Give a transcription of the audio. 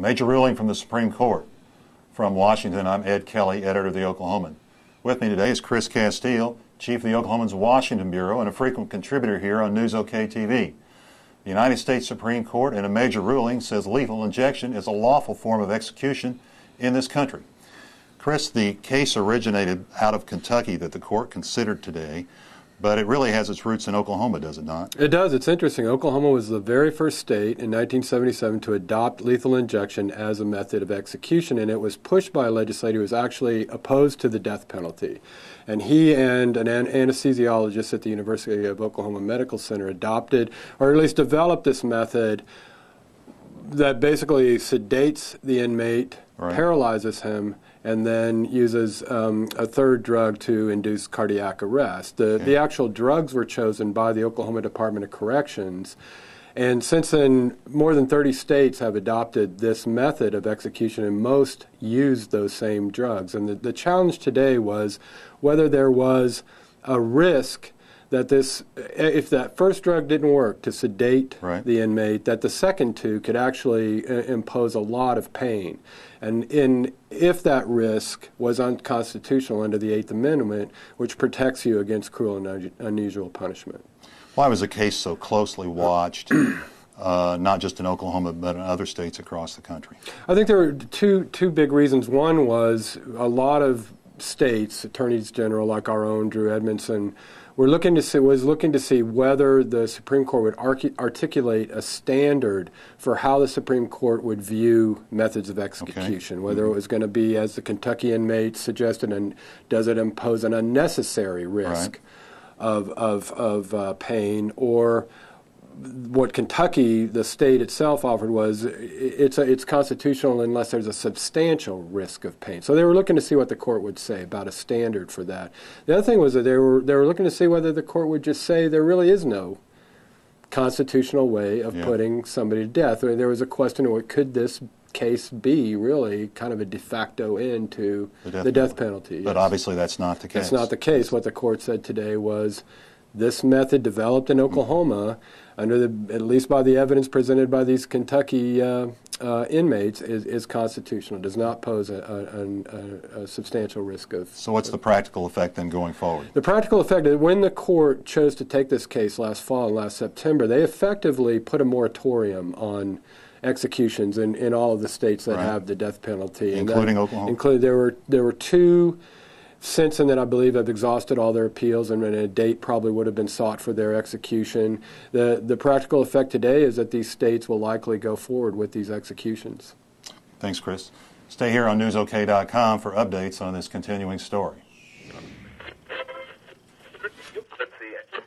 Major ruling from the Supreme Court. From Washington, I'm Ed Kelley, editor of the Oklahoman. With me today is Chris Casteel, chief of the Oklahoman's Washington Bureau and a frequent contributor here on News OK TV. The United States Supreme Court, in a major ruling, says lethal injection is a lawful form of execution in this country. Chris, the case originated out of Kentucky that the court considered today, but it really has its roots in Oklahoma, does it not? It does. It's interesting. Oklahoma was the very first state in 1977 to adopt lethal injection as a method of execution, and it was pushed by a legislator who was actually opposed to the death penalty. And he and an anesthesiologist at the University of Oklahoma Medical Center adopted, or at least developed, this method that basically sedates the inmate, paralyzes him, and then uses a third drug to induce cardiac arrest. The actual drugs were chosen by the Oklahoma Department of Corrections, and since then, more than 30 states have adopted this method of execution, and most use those same drugs. And the challenge today was whether there was a risk that if that first drug didn't work to sedate the inmate, that the second two could actually impose a lot of pain. And if that risk was unconstitutional under the Eighth Amendment, which protects you against cruel and unusual punishment. Why was the case so closely watched, not just in Oklahoma, but in other states across the country? I think there were two big reasons. One was a lot of states, attorneys general like our own, Drew Edmondson, was looking to see whether the Supreme Court would articulate a standard for how the Supreme Court would view methods of execution, whether it was going to be, as the Kentucky inmate suggested, and does it impose an unnecessary risk of pain, or what Kentucky, the state itself, offered was it's constitutional unless there's a substantial risk of pain. So they were looking to see what the court would say about a standard for that. The other thing was that they were looking to see whether the court would just say there really is no constitutional way of putting somebody to death. There was a question of could this case be really kind of a de facto end to the death penalty. But obviously that's not the case. That's not the case. What the court said today was this method developed in Oklahoma, at least by the evidence presented by these Kentucky inmates, is constitutional. Does not pose a substantial risk of. So what's the practical effect then going forward? The practical effect is when the court chose to take this case last fall and last September, they effectively put a moratorium on executions in all of the states that have the death penalty, including Oklahoma. There were two since then that I believe have exhausted all their appeals, and a date probably would have been sought for their execution. The practical effect today is that these states will likely go forward with these executions. Thanks, Chris. Stay here on newsok.com for updates on this continuing story. Let's see it.